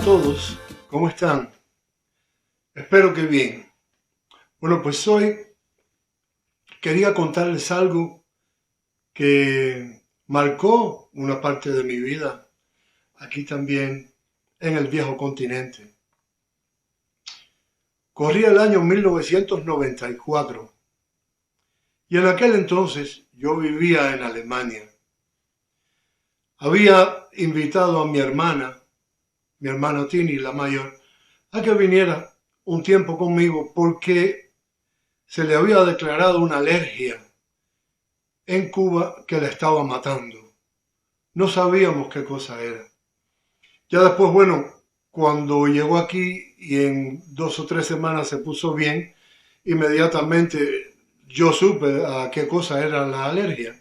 todos, ¿cómo están? Espero que bien. Bueno, pues hoy quería contarles algo que marcó una parte de mi vida, aquí también en el viejo continente. Corría el año 1994 y en aquel entonces yo vivía en Alemania. Había invitado a mi hermana Tini, la mayor, a que viniera un tiempo conmigo porque se le había declarado una alergia en Cuba que la estaba matando. No sabíamos qué cosa era. Ya después, bueno, cuando llegó aquí y en 2 o 3 semanas se puso bien, inmediatamente yo supe a qué cosa era la alergia.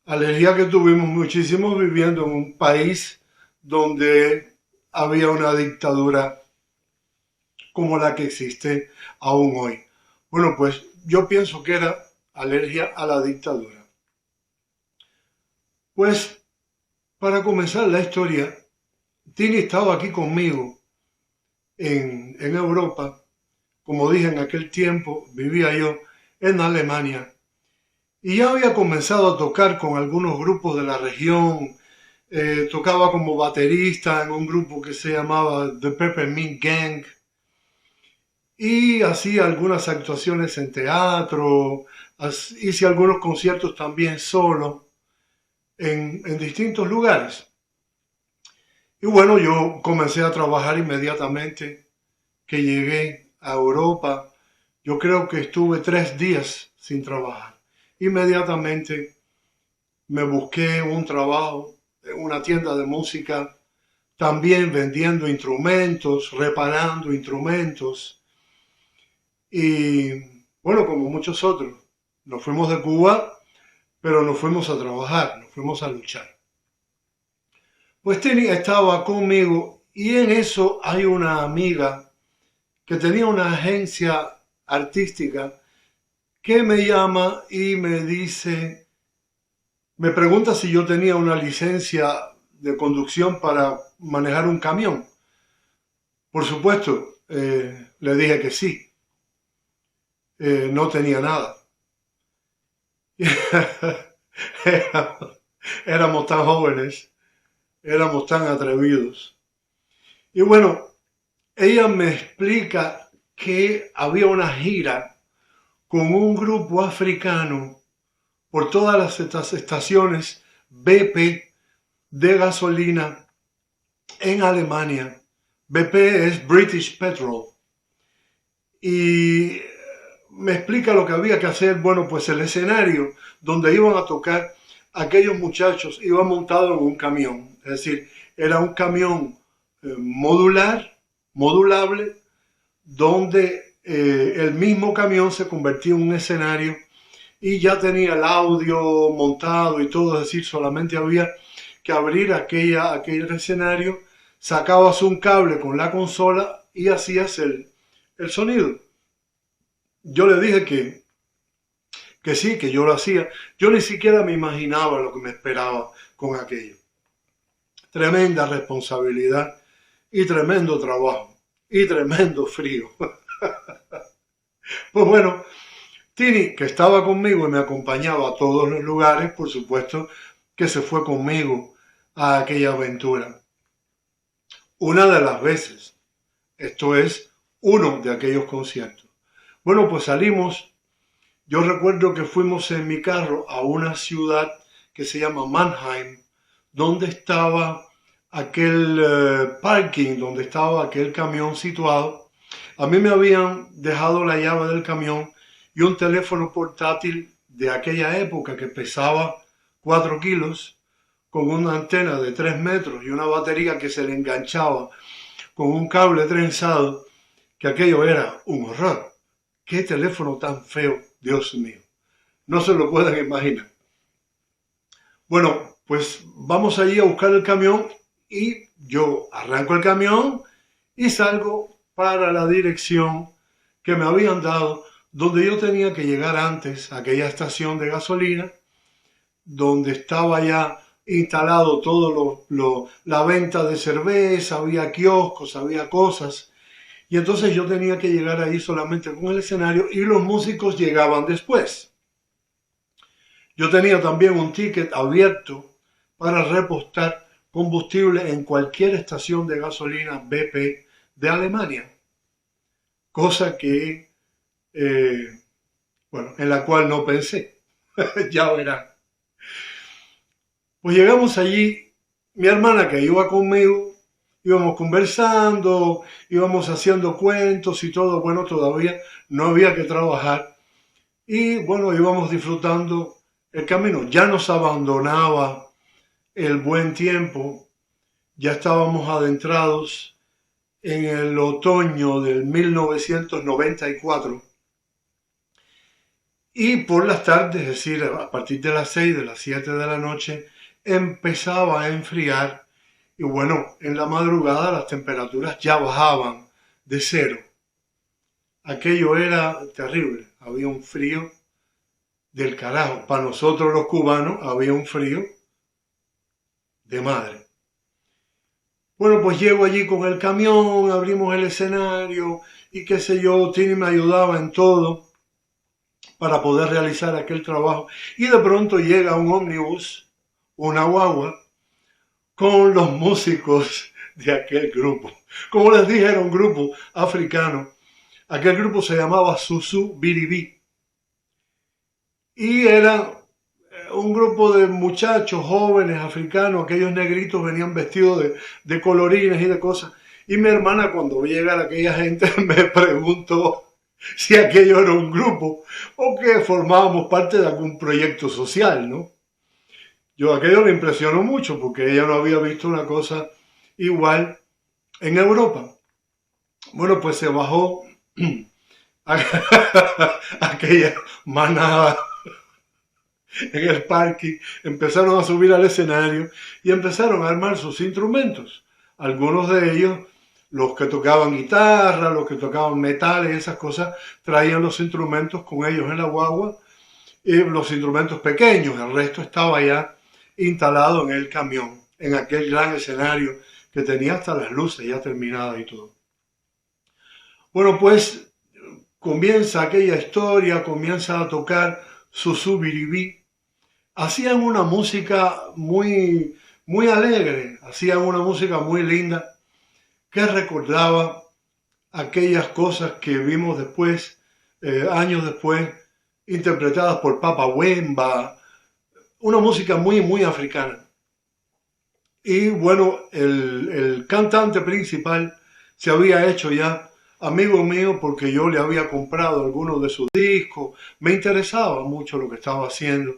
Alergia que tuvimos muchísimo viviendo en un país donde había una dictadura como la que existe aún hoy. Bueno, pues yo pienso que era alergia a la dictadura. Pues para comenzar la historia, Tini estaba aquí conmigo en Europa. Como dije, en aquel tiempo vivía yo en Alemania y ya había comenzado a tocar con algunos grupos de la región. Tocaba como baterista en un grupo que se llamaba The Peppermint Gang y hacía algunas actuaciones en teatro, hice algunos conciertos también solo en distintos lugares. Y bueno, yo comencé a trabajar inmediatamente que llegué a Europa. Yo creo que estuve 3 días sin trabajar. Inmediatamente me busqué un trabajo en una tienda de música, también vendiendo instrumentos, reparando instrumentos. Y bueno, como muchos otros, nos fuimos de Cuba, pero nos fuimos a trabajar, nos fuimos a luchar. Pues Tini estaba conmigo y en eso hay una amiga que tenía una agencia artística que me llama y me dice, me pregunta si yo tenía una licencia de conducción para manejar un camión. Por supuesto, le dije que sí. No tenía nada. Éramos tan jóvenes, éramos tan atrevidos. Y bueno, ella me explica que había una gira con un grupo africano por todas las estaciones BP de gasolina en Alemania. BP es British Petrol. Y me explica lo que había que hacer. Bueno, pues el escenario donde iban a tocar aquellos muchachos iba montado en un camión. Es decir, era un camión modulable, donde el mismo camión se convertía en un escenario y ya tenía el audio montado y todo. Es decir, solamente había que abrir aquel escenario, sacabas un cable con la consola y hacías el sonido. Yo le dije que sí, que yo lo hacía. Yo ni siquiera me imaginaba lo que me esperaba con aquello. Tremenda responsabilidad y tremendo trabajo y tremendo frío. Pues bueno, Tini, que estaba conmigo y me acompañaba a todos los lugares, por supuesto que se fue conmigo a aquella aventura. Una de las veces, esto es uno de aquellos conciertos. Bueno, pues salimos. Yo recuerdo que fuimos en mi carro a una ciudad que se llama Mannheim, donde estaba aquel parking, donde estaba aquel camión situado. A mí me habían dejado la llave del camión y un teléfono portátil de aquella época que pesaba 4 kilos, con una antena de 3 metros y una batería que se le enganchaba con un cable trenzado, que aquello era un horror. ¡Qué teléfono tan feo, Dios mío! No se lo pueden imaginar. Bueno, pues vamos allí a buscar el camión y yo arranco el camión y salgo para la dirección que me habían dado, donde yo tenía que llegar antes a aquella estación de gasolina, donde estaba ya instalado todo la venta de cerveza, había kioscos, había cosas. Y entonces yo tenía que llegar ahí solamente con el escenario y los músicos llegaban después. Yo tenía también un ticket abierto para repostar combustible en cualquier estación de gasolina BP de Alemania, cosa que, bueno, en la cual no pensé. Ya verán. Pues llegamos allí, mi hermana que iba conmigo, íbamos conversando, íbamos haciendo cuentos y todo, bueno, todavía no había que trabajar y bueno, íbamos disfrutando el camino. Ya nos abandonaba el buen tiempo, ya estábamos adentrados en el otoño del 1994 y por las tardes, es decir, a partir de las 6, de las 7 de la noche, empezaba a enfriar y bueno, en la madrugada las temperaturas ya bajaban de cero. Aquello era terrible, había un frío del carajo. Para nosotros los cubanos había un frío de madre. Bueno, pues llego allí con el camión, abrimos el escenario y qué sé yo, Tini me ayudaba en todo para poder realizar aquel trabajo. Y de pronto llega un ómnibus, una guagua, con los músicos de aquel grupo. Como les dije, era un grupo africano. Aquel grupo se llamaba Susu Biribí. Y era un grupo de muchachos jóvenes africanos, aquellos negritos venían vestidos de colorines y de cosas. Y mi hermana cuando vi llegar aquella gente me preguntó si aquello era un grupo o que formábamos parte de algún proyecto social, ¿no? Yo aquello me impresionó mucho porque ella no había visto una cosa igual en Europa. Bueno, pues se bajó aquella manada en el parking, empezaron a subir al escenario y empezaron a armar sus instrumentos. Algunos de ellos, los que tocaban guitarra, los que tocaban metales y esas cosas, traían los instrumentos con ellos en la guagua, y los instrumentos pequeños, el resto estaba ya instalado en el camión, en aquel gran escenario que tenía hasta las luces ya terminadas y todo. Bueno, pues comienza aquella historia, comienza a tocar Susu Biribí. Hacían una música muy alegre, hacían una música muy linda que recordaba aquellas cosas que vimos después, años después, interpretadas por Papa Wemba, una música muy africana. Y bueno, el cantante principal se había hecho ya amigo mío porque yo le había comprado algunos de sus discos, me interesaba mucho lo que estaba haciendo.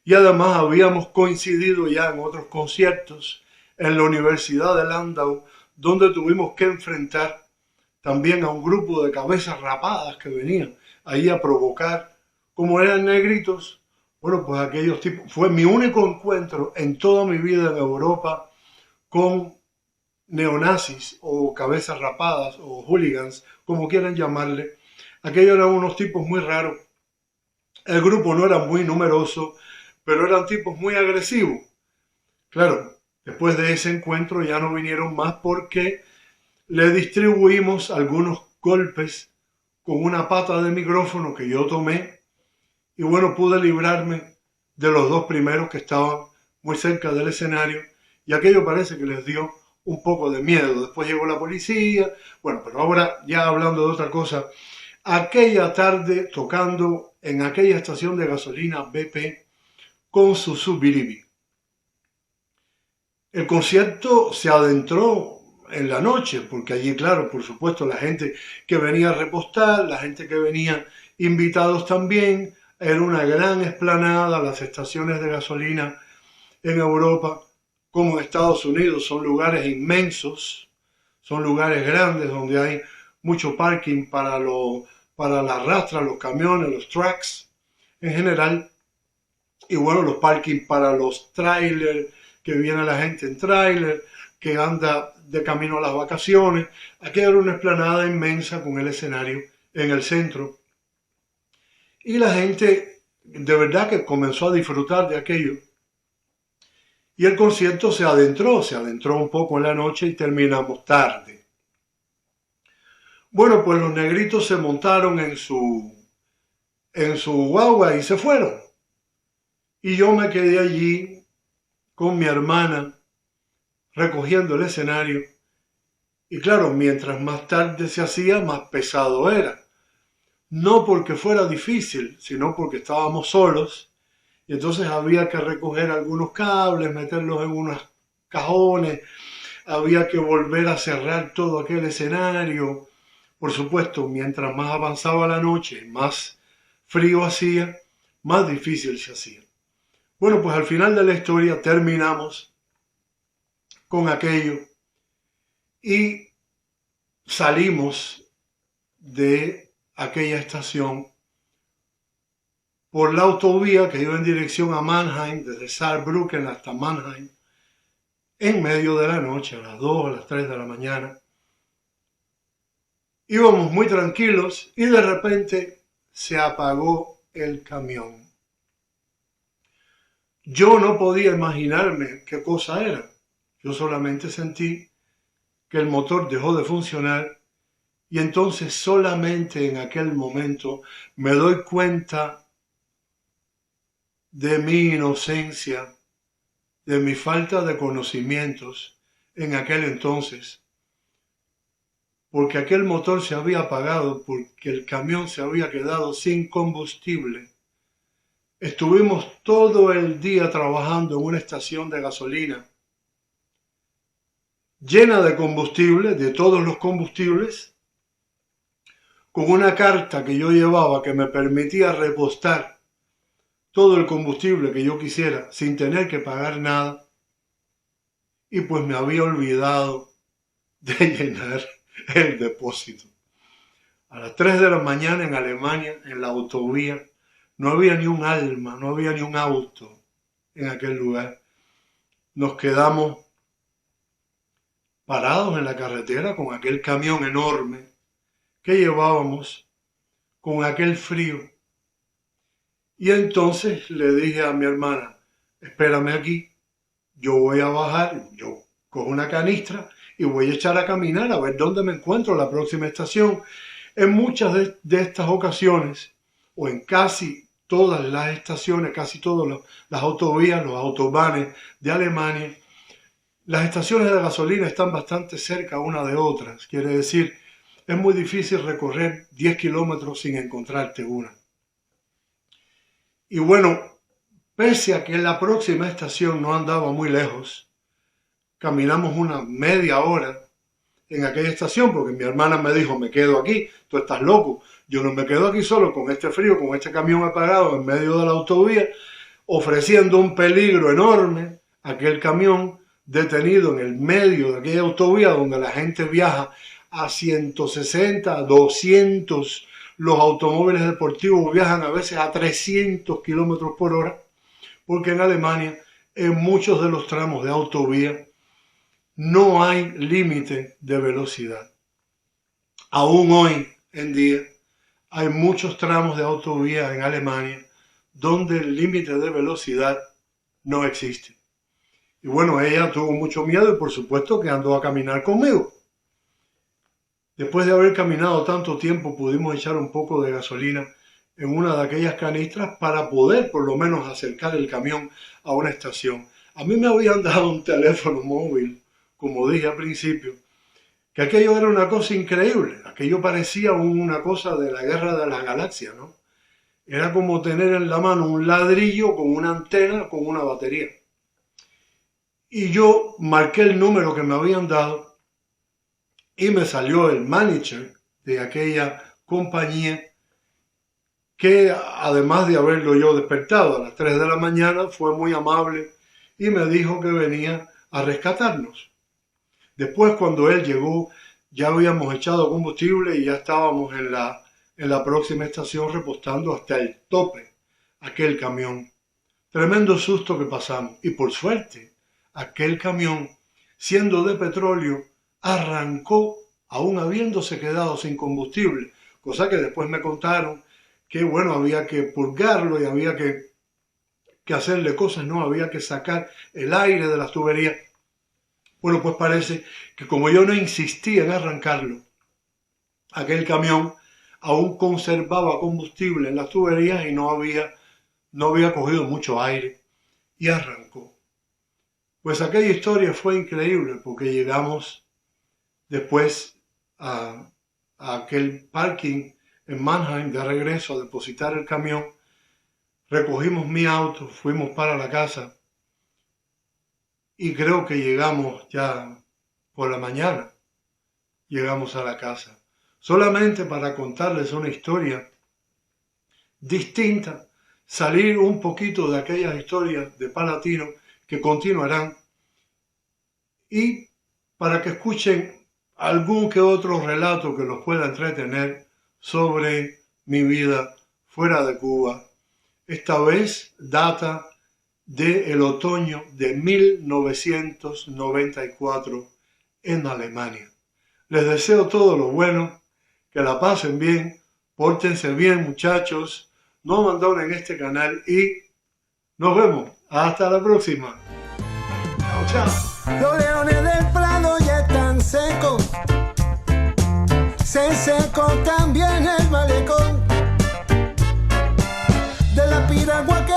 Y además habíamos coincidido ya en otros conciertos en la Universidad de Landau, donde tuvimos que enfrentar también a un grupo de cabezas rapadas que venían ahí a provocar. Como eran negritos, bueno, pues aquellos tipos, fue mi único encuentro en toda mi vida en Europa con neonazis o cabezas rapadas o hooligans, como quieran llamarle. Aquellos eran unos tipos muy raros. El grupo no era muy numeroso, pero eran tipos muy agresivos. Claro, después de ese encuentro ya no vinieron más porque le distribuimos algunos golpes con una pata de micrófono que yo tomé y bueno, pude librarme de los dos primeros que estaban muy cerca del escenario y aquello parece que les dio un poco de miedo. Después llegó la policía, bueno, pero ahora ya hablando de otra cosa, aquella tarde tocando en aquella estación de gasolina BP con Susu Biribí. El concierto se adentró en la noche, porque allí, claro, por supuesto, la gente que venía a repostar, la gente que venía invitados también, era una gran explanada. Las estaciones de gasolina en Europa, como en Estados Unidos, son lugares inmensos, son lugares grandes donde hay mucho parking para las rastras, los camiones, los trucks en general, y bueno, los parking para los trailers, que viene la gente en trailer, que anda de camino a las vacaciones. Aquella era una explanada inmensa con el escenario en el centro. Y la gente de verdad que comenzó a disfrutar de aquello. Y el concierto se adentró un poco en la noche y terminamos tarde. Bueno, pues los negritos se montaron en su guagua y se fueron. Y yo me quedé allí con mi hermana recogiendo el escenario. Y claro, mientras más tarde se hacía, más pesado era. No porque fuera difícil, sino porque estábamos solos. Y entonces había que recoger algunos cables, meterlos en unos cajones. Había que volver a cerrar todo aquel escenario. Por supuesto, mientras más avanzaba la noche, más frío hacía, más difícil se hacía. Bueno, pues al final de la historia terminamos con aquello y salimos de aquella estación por la autovía que iba en dirección a Mannheim, desde Saarbrücken hasta Mannheim, en medio de la noche, a las 2 o a las 3 de la mañana. Íbamos muy tranquilos y de repente se apagó el camión. Yo no podía imaginarme qué cosa era. Yo solamente sentí que el motor dejó de funcionar y entonces solamente en aquel momento me doy cuenta de mi inocencia, de mi falta de conocimientos en aquel entonces, porque aquel motor se había apagado, porque el camión se había quedado sin combustible. Estuvimos todo el día trabajando en una estación de gasolina llena de combustible, de todos los combustibles, con una carta que yo llevaba que me permitía repostar todo el combustible que yo quisiera sin tener que pagar nada. Y pues me había olvidado de llenar el depósito. A las 3 de la mañana en Alemania, en la autovía, no había ni un alma, no había ni un auto en aquel lugar. Nos quedamos parados en la carretera con aquel camión enorme que llevábamos, con aquel frío. Y entonces le dije a mi hermana, espérame aquí, yo voy a bajar, yo cojo una canistra y voy a echar a caminar a ver dónde me encuentro la próxima estación. En muchas de estas ocasiones, o en casi todas las estaciones, casi todas las autovías, los autobanes de Alemania, las estaciones de gasolina están bastante cerca una de otras. Quiere decir, es muy difícil recorrer 10 kilómetros sin encontrarte una. Y bueno, pese a que la próxima estación no andaba muy lejos, caminamos una media hora en aquella estación porque mi hermana me dijo, me quedo aquí, tú estás loco. Yo no me quedo aquí solo con este frío, con este camión apagado en medio de la autovía, ofreciendo un peligro enorme a aquel camión detenido en el medio de aquella autovía donde la gente viaja a 160, a 200, los automóviles deportivos viajan a veces a 300 kilómetros por hora, porque en Alemania, en muchos de los tramos de autovía, no hay límite de velocidad. Aún hoy en día hay muchos tramos de autovía en Alemania donde el límite de velocidad no existe. Y bueno, ella tuvo mucho miedo y por supuesto que andó a caminar conmigo. Después de haber caminado tanto tiempo pudimos echar un poco de gasolina en una de aquellas canistras para poder por lo menos acercar el camión a una estación. A mí me habían dado un teléfono móvil, como dije al principio, que aquello era una cosa increíble, aquello parecía una cosa de la guerra de las galaxias, ¿no? Era como tener en la mano un ladrillo con una antena, con una batería. Y yo marqué el número que me habían dado y me salió el manager de aquella compañía que además de haberlo yo despertado a las 3 de la mañana, fue muy amable y me dijo que venía a rescatarnos. Después, cuando él llegó, ya habíamos echado combustible y ya estábamos en la próxima estación repostando hasta el tope aquel camión. Tremendo susto que pasamos. Y por suerte, aquel camión, siendo de petróleo, arrancó aún habiéndose quedado sin combustible. Cosa que después me contaron que, bueno, había que purgarlo y había que que hacerle cosas, no, había que sacar el aire de las tuberías. Bueno, pues parece que como yo no insistí en arrancarlo, aquel camión aún conservaba combustible en las tuberías y no había cogido mucho aire y arrancó. Pues aquella historia fue increíble porque llegamos después a aquel parking en Mannheim de regreso a depositar el camión, recogimos mi auto, fuimos para la casa y creo que llegamos ya por la mañana, llegamos a la casa. Solamente para contarles una historia distinta, salir un poquito de aquellas historias de Palatino que continuarán y para que escuchen algún que otro relato que los pueda entretener sobre mi vida fuera de Cuba. Esta vez data del otoño de 1994 en Alemania. Les deseo todo lo bueno, que la pasen bien, pórtense bien muchachos, no abandonen este canal y nos vemos. Hasta la próxima. Chao, chao. Los leones del Prado ya están secos, se secó también el malecón de la piragua que